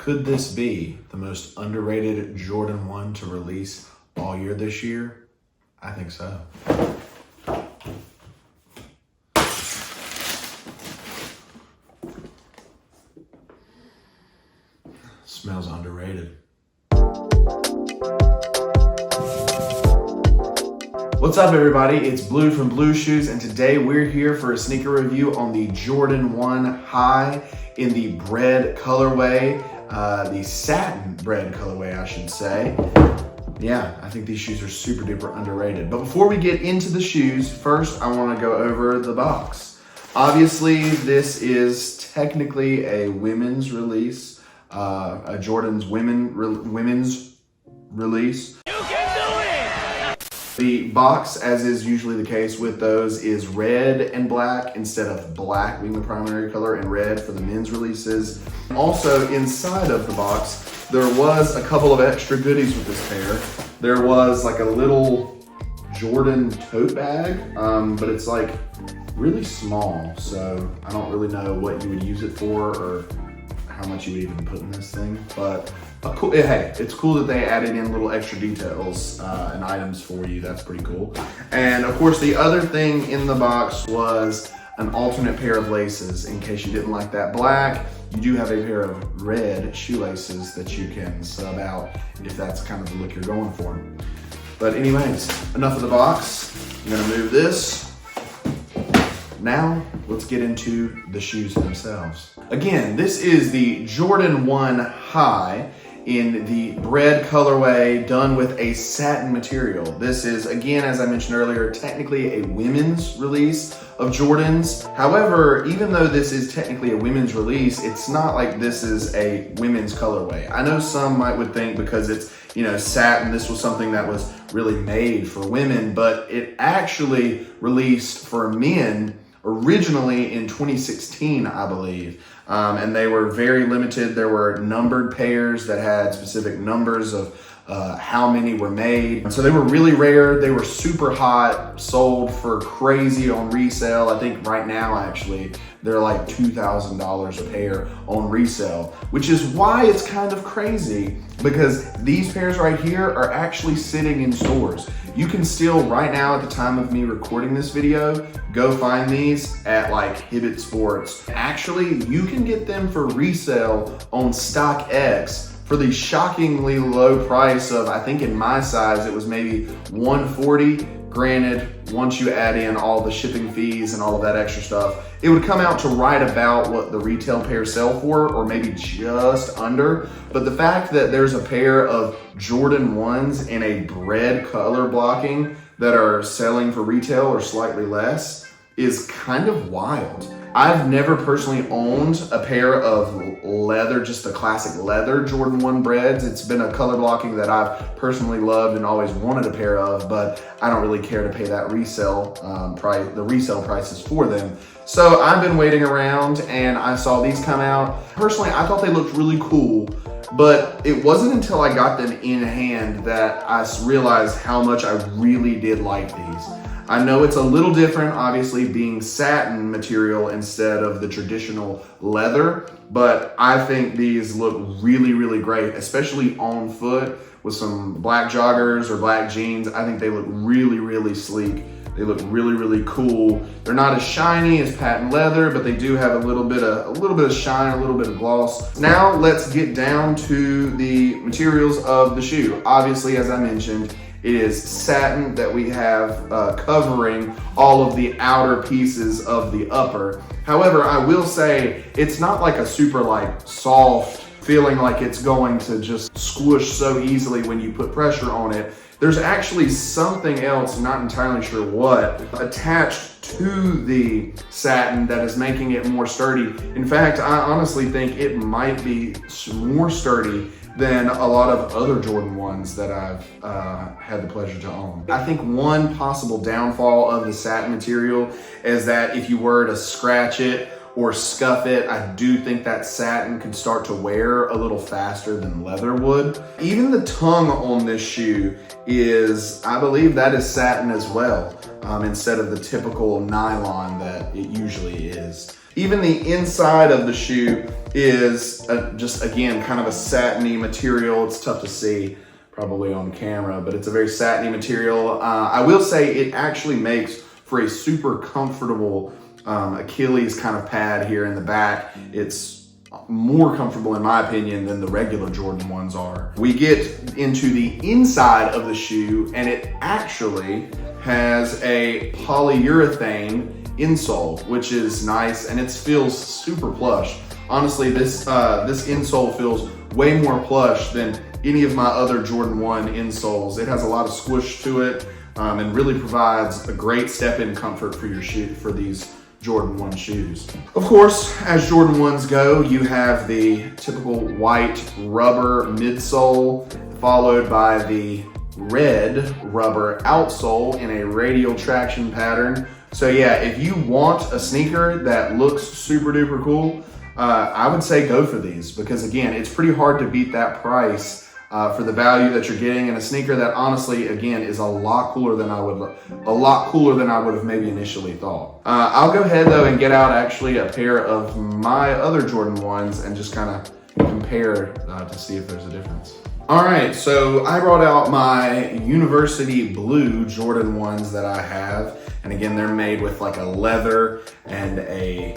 Could this be the most underrated Jordan 1 to release all year this year? I think so. Smells underrated. What's up, everybody? It's Blue from Blue Shoes, and today we're here for a sneaker review on the Jordan 1 High in the Bred colorway, the Satin Bred colorway, I should say. Yeah, I think these shoes are super duper underrated. But before we get into the shoes, first I want to go over the box. Obviously, this is technically a women's release, a Jordan's women's release. The box, as is usually the case with those, is red and black instead of black being the primary color and red for the men's releases. Also, inside of the box, there was a couple of extra goodies with this pair. There was like a little Jordan tote bag, but it's like really small, so I don't really know what you would use it for or how much you would even put in this thing, but hey, it's cool that they added in little extra details and items for you. That's pretty cool. And of course, the other thing in the box was an alternate pair of laces. In case you didn't like that black, you do have a pair of red shoelaces that you can sub out if that's kind of the look you're going for. But anyways, enough of the box. I'm gonna move this. Now, let's get into the shoes themselves. Again, this is the Jordan 1 High in the Bred colorway, done with a satin material. This is, again, as I mentioned earlier, technically a women's release of Jordans. However, even though this is technically a women's release, it's not like this is a women's colorway. I know some would think because it's, satin, this was something that was really made for women, but it actually released for men originally in 2016, I believe. And they were very limited. There were numbered pairs that had specific numbers of how many were made. So they were really rare. They were super hot, sold for crazy on resale. I think right now, actually, they're like $2,000 a pair on resale, which is why it's kind of crazy, because these pairs right here are actually sitting in stores. You can still, right now at the time of me recording this video, go find these at like Hibbett Sports. Actually, you can get them for resale on StockX for the shockingly low price of, I think in my size, it was maybe $140. Granted, once you add in all the shipping fees and all of that extra stuff, it would come out to right about what the retail pairs sell for, or maybe just under. But the fact that there's a pair of Jordan 1s in a Bred color blocking that are selling for retail or slightly less is kind of wild. I've never personally owned a pair of leather, just a classic leather Jordan 1 Breds. It's been a color blocking that I've personally loved and always wanted a pair of, but I don't really care to pay that resale price, the resale prices for them. So I've been waiting around and I saw these come out. Personally, I thought they looked really cool, but it wasn't until I got them in hand that I realized how much I really did like these. I know it's a little different, obviously, being satin material instead of the traditional leather, but I think these look really, really great, especially on foot with some black joggers or black jeans. I think they look really, really sleek. They look really, really cool. They're not as shiny as patent leather, but they do have a little bit of shine, a little bit of gloss. Now let's get down to the materials of the shoe. Obviously, as I mentioned, it is satin that we have covering all of the outer pieces of the upper. However, I will say it's not like a super soft feeling like it's going to just squish so easily when you put pressure on it. There's actually something else, not entirely sure what, attached to the satin that is making it more sturdy. In fact, I honestly think it might be more sturdy than a lot of other Jordan 1s that I've had the pleasure to own. I think one possible downfall of the satin material is that if you were to scratch it or scuff it, I do think that satin could start to wear a little faster than leather would. Even the tongue on this shoe is, I believe that is satin as well, instead of the typical nylon that it usually is. Even the inside of the shoe is just, again, kind of a satiny material. It's tough to see probably on camera, but it's a very satiny material. I will say it actually makes for a super comfortable Achilles kind of pad here in the back. It's more comfortable in my opinion than the regular Jordan 1s are. We get into the inside of the shoe and it actually has a polyurethane insole, which is nice, and it feels super plush. Honestly, this insole feels way more plush than any of my other Jordan 1 insoles. It has a lot of squish to it and really provides a great step-in comfort for your shoe, for these Jordan 1 shoes. Of course, as Jordan 1s go, you have the typical white rubber midsole, followed by the red rubber outsole in a radial traction pattern. So yeah, if you want a sneaker that looks super duper cool, I would say go for these, because again, it's pretty hard to beat that price for the value that you're getting in a sneaker that honestly, again, is a lot cooler than I would have maybe initially thought. I'll go ahead though and get out actually a pair of my other Jordan 1s and just kind of compare to see if there's a difference. All right, so I brought out my University Blue Jordan 1s that I have. And again, they're made with like a leather and a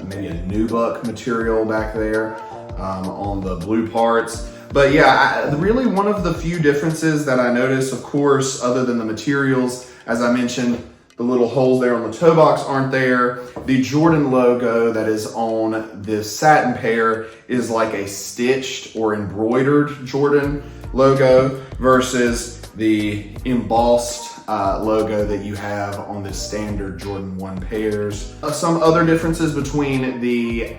maybe a nubuck material back there on the blue parts. But yeah, really one of the few differences that I noticed, of course, other than the materials, as I mentioned, the little holes there on the toe box aren't there. The Jordan logo that is on this satin pair is like a stitched or embroidered Jordan logo versus the embossed logo that you have on the standard Jordan 1 pairs. Some other differences between the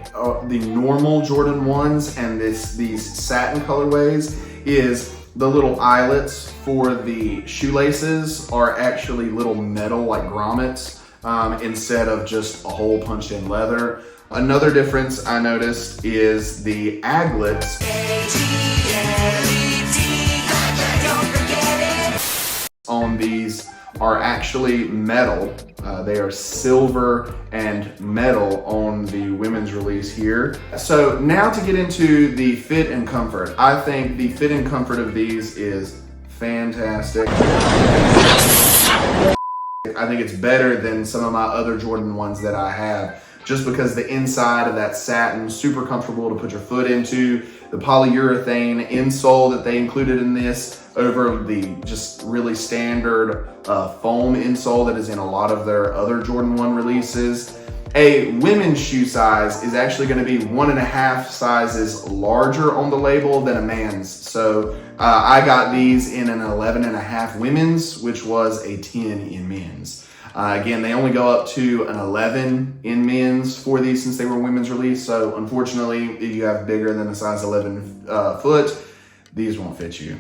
normal Jordan 1s and these satin colorways is the little eyelets for the shoelaces are actually little metal like grommets instead of just a hole punched in leather. Another difference I noticed is the aglets on these are actually metal. They are silver and metal on the women's release here. So now to get into the fit and comfort. I think the fit and comfort of these is fantastic. I think it's better than some of my other Jordan 1s that I have, just because the inside of that satin, super comfortable to put your foot into. The polyurethane insole that they included in this over the just really standard foam insole that is in a lot of their other Jordan 1 releases. A women's shoe size is actually going to be 1.5 sizes larger on the label than a man's. So I got these in an 11.5 women's, which was a 10 in men's. Again, they only go up to an 11 in men's for these since they were women's release. So unfortunately, if you have bigger than a size 11 foot, these won't fit you.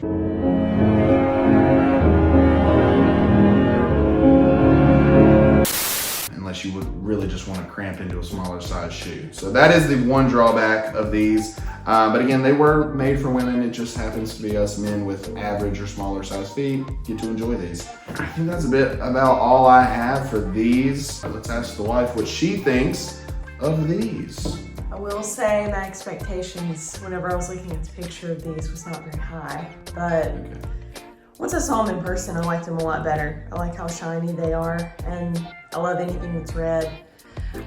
Unless you would really just want to cramp into a smaller size shoe. So that is the one drawback of these. But again, they were made for women. It just happens to be us men with average or smaller size feet get to enjoy these. I think that's a bit about all I have for these. Let's ask the wife what she thinks of these. I will say my expectations whenever I was looking at the picture of these was not very high, but once I saw them in person, I liked them a lot better. I like how shiny they are, and I love anything that's red.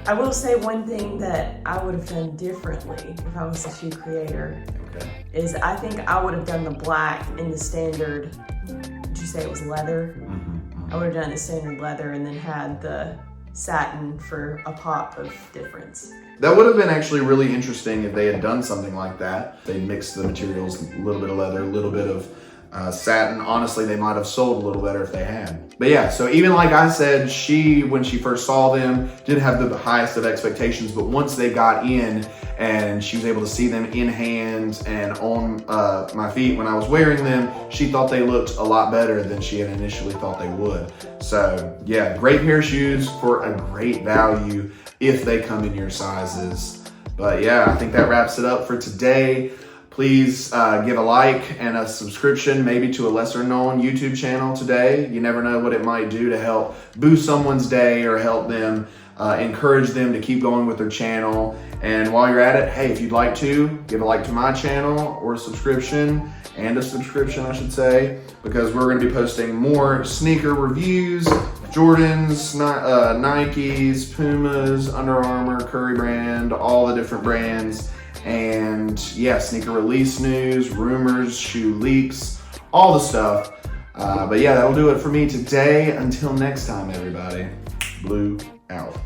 I will say one thing that I would have done differently if I was a shoe creator is I think I would have done the black in the standard, did you say it was leather? I would have done the standard leather and then had the satin for a pop of difference. That would have been actually really interesting if they had done something like that. They mixed the materials, a little bit of leather, a little bit of satin. Honestly, they might have sold a little better if they had. But yeah, so even like I said, when she first saw them, didn't have the highest of expectations, but once they got in and she was able to see them in hand and on my feet when I was wearing them, she thought they looked a lot better than she had initially thought they would. So yeah, great pair of shoes for a great value if they come in your sizes. But yeah, I think that wraps it up for today. Please give a like and a subscription maybe to a lesser known YouTube channel today. You never know what it might do to help boost someone's day or help them encourage them to keep going with their channel. And while you're at it, hey, if you'd like to, give a like to my channel or a subscription, I should say, because we're gonna be posting more sneaker reviews, Jordans, Nikes, Pumas, Under Armour, Curry brand, all the different brands. And yeah, sneaker release news, rumors, shoe leaks, all the stuff. But yeah, that'll do it for me today. Until next time, everybody. Blue out.